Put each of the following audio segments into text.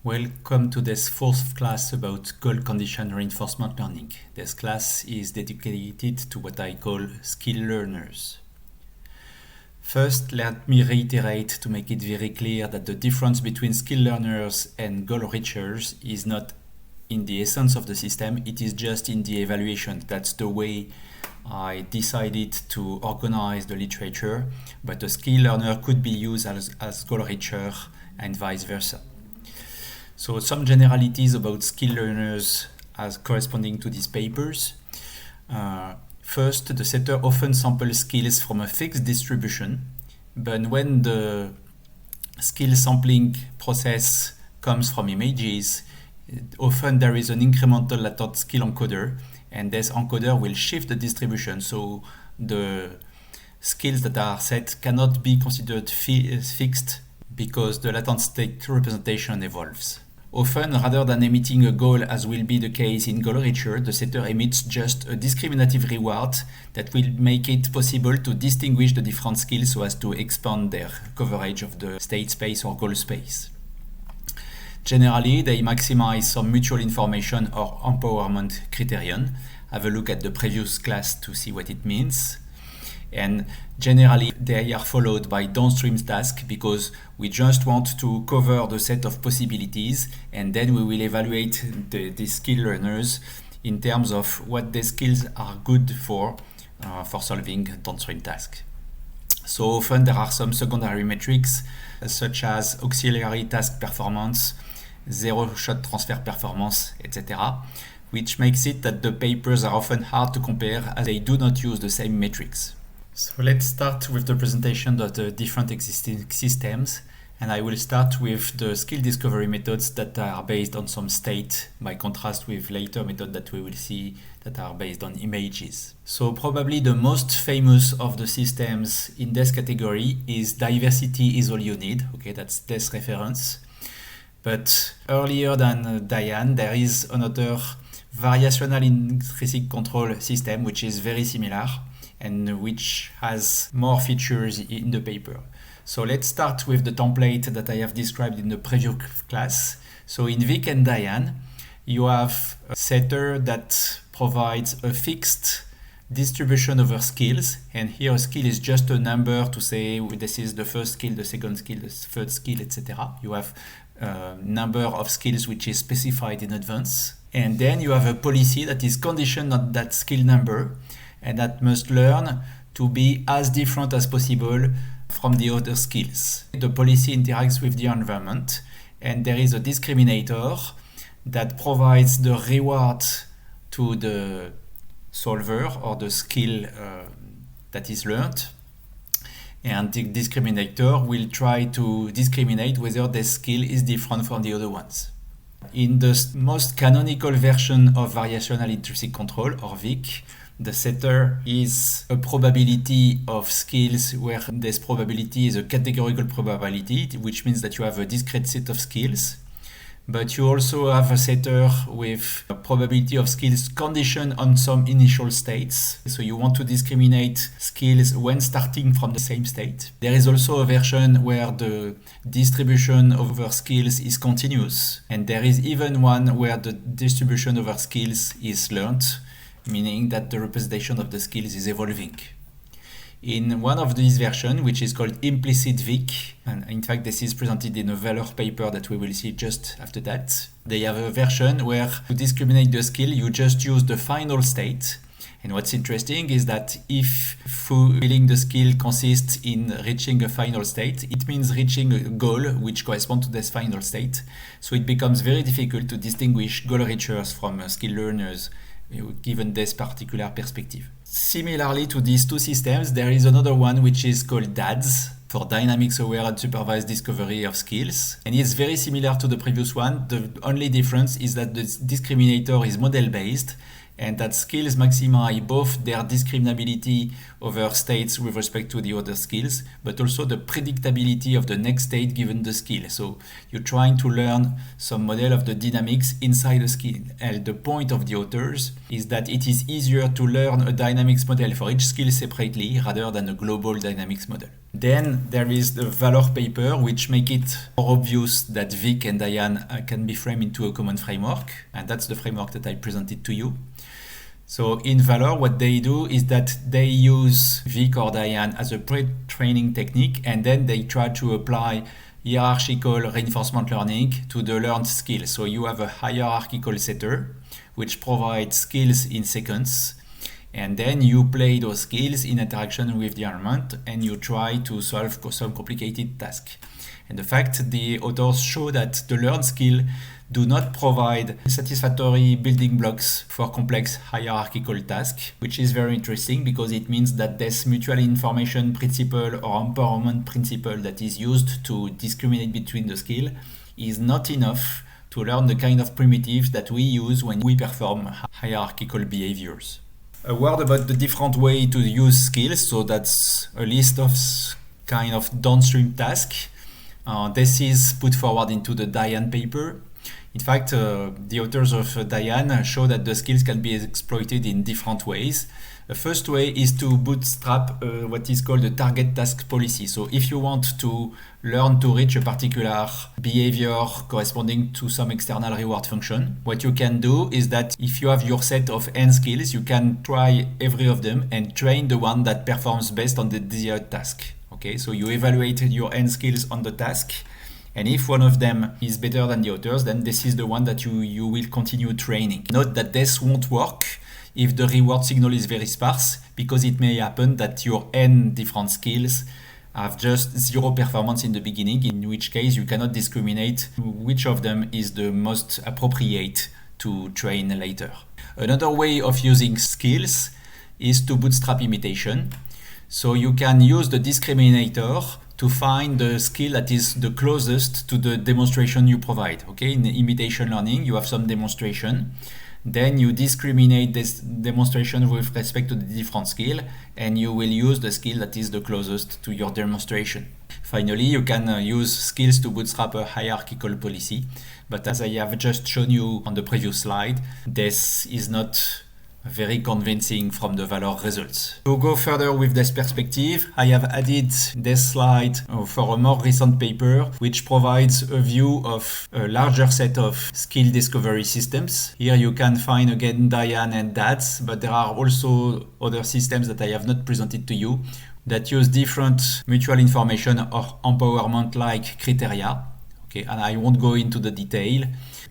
Welcome to this fourth class about goal condition reinforcement learning. This class is dedicated to what I call skill learners. First, let me reiterate to make it very clear that the difference between skill learners and goal reachers is not in the essence of the system, it is just in the evaluation. That's the way I decided to organize the literature, but a skill learner could be used as goal reacher and vice versa. So some generalities about skill learners as corresponding to these papers. First, the setter often samples skills from a fixed distribution, but when the skill sampling process comes from images, often there is an incremental latent skill encoder, and this encoder will shift the distribution, so the skills that are set cannot be considered fixed because the latent state representation evolves. Often, rather than emitting a goal as will be the case in goal reacher, the setter emits just a discriminative reward that will make it possible to distinguish the different skills so as to expand their coverage of the state space or goal space. Generally, they maximize some mutual information or empowerment criterion. Have a look at the previous class to see what it means. And generally, they are followed by downstream tasks because we just want to cover the set of possibilities, and then we will evaluate the skill learners in terms of what the skills are good for solving downstream tasks. So often there are some secondary metrics such as auxiliary task performance, zero-shot transfer performance, etc., which makes it that the papers are often hard to compare as they do not use the same metrics. So let's start with the presentation of the different existing systems, and I will start with the skill discovery methods that are based on some state, by contrast with later methods that we will see that are based on images. So probably the most famous of the systems in this category is diversity is all you need. Okay, that's this reference. But earlier than Diane, there is another variational intrinsic control system which is very similar and which has more features in the paper. So let's start with the template that I have described in the previous class. So in Vic and Diane, you have a setter that provides a fixed distribution over skills, and here a skill is just a number to say this is the first skill, the second skill, the third skill, etc. You have a number of skills which is specified in advance, and then you have a policy that is conditioned on that skill number, and that must learn to be as different as possible from the other skills. The policy interacts with the environment, and there is a discriminator that provides the reward to the solver or the skill that is learned, and the discriminator will try to discriminate whether the skill is different from the other ones. In the most canonical version of variational intrinsic control, or VIC, the setter is a probability of skills where this probability is a categorical probability, which means that you have a discrete set of skills. But you also have a setter with a probability of skills conditioned on some initial states. So you want to discriminate skills when starting from the same state. There is also a version where the distribution over skills is continuous. And there is even one where the distribution over skills is learned, meaning that the representation of the skills is evolving. In one of these versions, which is called implicit VIC, and in fact this is presented in a Valor paper that we will see just after that, they have a version where to discriminate the skill you just use the final state. And what's interesting is that if fulfilling the skill consists in reaching a final state, it means reaching a goal which corresponds to this final state. So it becomes very difficult to distinguish goal reachers from skill learners given this particular perspective. Similarly to these two systems, there is another one which is called DADS, for Dynamics Aware and Supervised Discovery of Skills. And it's very similar to the previous one. The only difference is that the discriminator is model-based, and that skills maximize both their discriminability over states with respect to the other skills, but also the predictability of the next state given the skill. So you're trying to learn some model of the dynamics inside the skill. And the point of the authors is that it is easier to learn a dynamics model for each skill separately rather than a global dynamics model. Then there is the Valor paper, which make it more obvious that Vic and Diane can be framed into a common framework, and that's the framework that I presented to you. So in Valor, what they do is that they use Vic or Diane as a pre-training technique, and then they try to apply hierarchical reinforcement learning to the learned skills. So you have a hierarchical setter, which provides skills in seconds, and then you play those skills in interaction with the environment, and you try to solve some complicated task. And the fact the authors show that the learned skill do not provide satisfactory building blocks for complex hierarchical tasks, which is very interesting because it means that this mutual information principle or empowerment principle that is used to discriminate between the skill is not enough to learn the kind of primitives that we use when we perform hierarchical behaviors. A word about the different way to use skills. So that's a list of kind of downstream tasks. This is put forward into the Diane paper. In fact, the authors of Diane show that the skills can be exploited in different ways. The first way is to bootstrap what is called a target task policy. So if you want to learn to reach a particular behavior corresponding to some external reward function, what you can do is that if you have your set of n skills, you can try every of them and train the one that performs best on the desired task. Okay, so you evaluate your n skills on the task, and if one of them is better than the others, then this is the one that you will continue training. Note that this won't work if the reward signal is very sparse, because it may happen that your n different skills have just zero performance in the beginning, in which case you cannot discriminate which of them is the most appropriate to train later. Another way of using skills is to bootstrap imitation. So you can use the discriminator to find the skill that is the closest to the demonstration you provide. Okay, in imitation learning, you have some demonstration. Then you discriminate this demonstration with respect to the different skill, and you will use the skill that is the closest to your demonstration. Finally, you can use skills to bootstrap a hierarchical policy, but as I have just shown you on the previous slide, this is not very convincing from the Valor results. To go further with this perspective, I have added this slide for a more recent paper, which provides a view of a larger set of skill discovery systems. Here you can find again Diane and DATS, but there are also other systems that I have not presented to you that use different mutual information or empowerment-like criteria. Okay, and I won't go into the detail.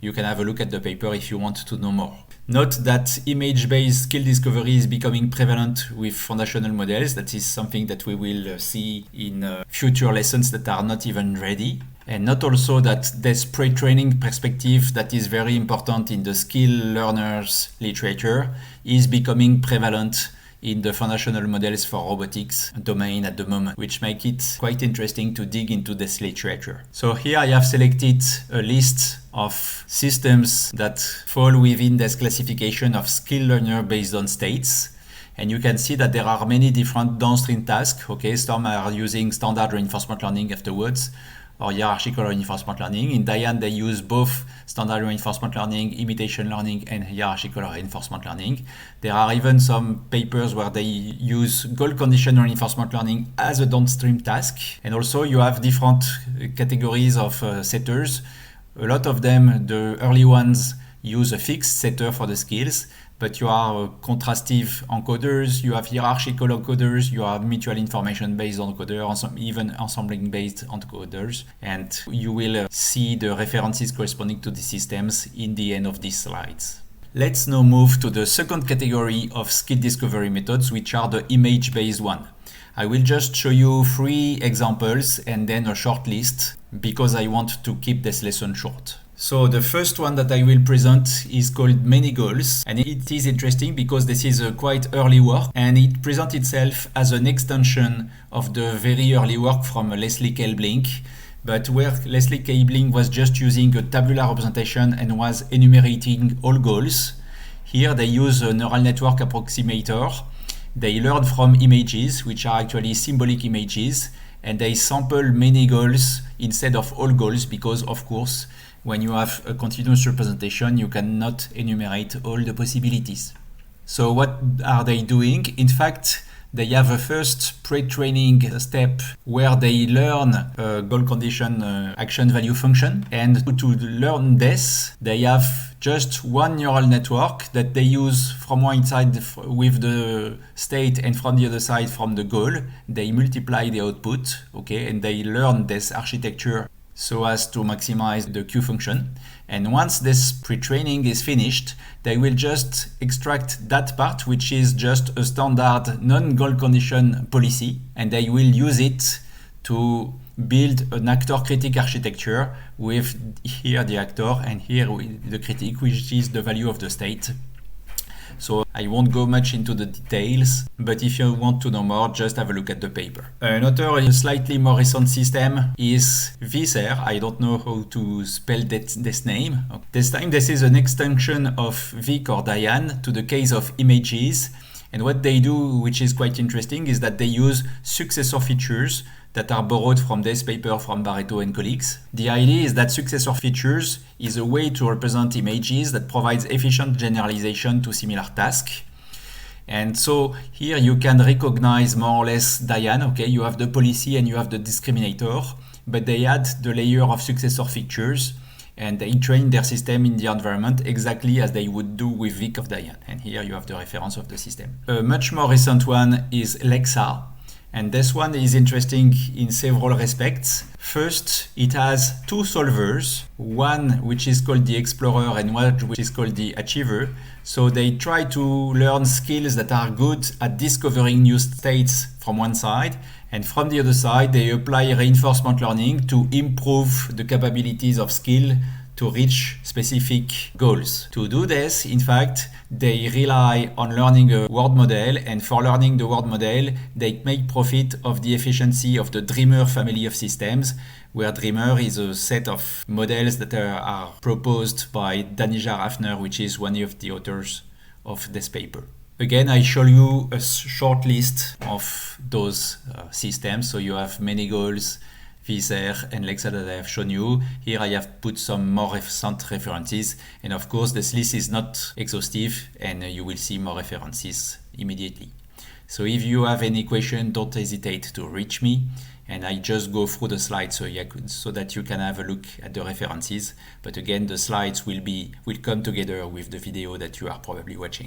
You can have a look at the paper if you want to know more. Note that image-based skill discovery is becoming prevalent with foundational models. That is something that we will see in future lessons that are not even ready. And note also that this pre-training perspective that is very important in the skill learners literature is becoming prevalent in the foundational models for robotics domain at the moment, which make it quite interesting to dig into this literature. So here I have selected a list of systems that fall within this classification of skill learner based on states. And you can see that there are many different downstream tasks. Okay, some are using standard reinforcement learning afterwards, or hierarchical reinforcement learning. In Diane, they use both standard reinforcement learning, imitation learning, and hierarchical reinforcement learning. There are even some papers where they use goal condition reinforcement learning as a downstream task. And also you have different categories of setters. A lot of them, the early ones, use a fixed setter for the skills, but you have contrastive encoders, you have hierarchical encoders, you have mutual information based encoders, even ensembling based encoders, and you will see the references corresponding to the systems in the end of these slides. Let's now move to the second category of skill discovery methods, which are the image-based one. I will just show you 3 examples and then a short list because I want to keep this lesson short. So the first one that I will present is called Many Goals, and it is interesting because this is a quite early work and it presents itself as an extension of the very early work from Leslie Keilblink, but where Leslie Keilblink was just using a tabular representation and was enumerating all goals. Here they use a neural network approximator. They learn from images, which are actually symbolic images, and they sample many goals instead of all goals because, of course, when you have a continuous representation, you cannot enumerate all the possibilities. So what are they doing? In fact, they have a first pre-training step where they learn a goal condition action value function. And to learn this, they have just one neural network that they use from one side with the state and from the other side from the goal. They multiply the output, okay, and they learn this architecture so as to maximize the Q function. And once this pre-training is finished, they will just extract that part, which is just a standard non-goal condition policy, and they will use it to build an actor critic architecture with here the actor and here the critic, which is the value of the state. So I won't go much into the details, but if you want to know more, just have a look at the paper. Another slightly more recent system is Viser. I don't know how to spell this name. This time this is an extension of Vic or Diane to the case of images. And what they do, which is quite interesting, is that they use successor features that are borrowed from this paper from Barreto and colleagues. The idea is that successor features is a way to represent images that provides efficient generalization to similar tasks. And so here you can recognize more or less Diane, okay, you have the policy and you have the discriminator, but they add the layer of successor features and they train their system in the environment exactly as they would do with Vic of Diane. And here you have the reference of the system. A much more recent one is Lexa. And this one is interesting in several respects. First, it has two solvers, one which is called the Explorer and one which is called the Achiever. So they try to learn skills that are good at discovering new states from one side, and from the other side they apply reinforcement learning to improve the capabilities of skill to reach specific goals. To do this, in fact, they rely on learning a word model, and for learning the word model, they make profit of the efficiency of the Dreamer family of systems, where Dreamer is a set of models that are proposed by Daneja Hafner, which is one of the authors of this paper. Again, I show you a short list of those systems, so you have many goals, Viser and Lexa that I have shown you. Here I have put some more recent references, and of course this list is not exhaustive and you will see more references immediately. So if you have any question, don't hesitate to reach me, and I just go through the slides so that you can have a look at the references. But again, the slides will come together with the video that you are probably watching.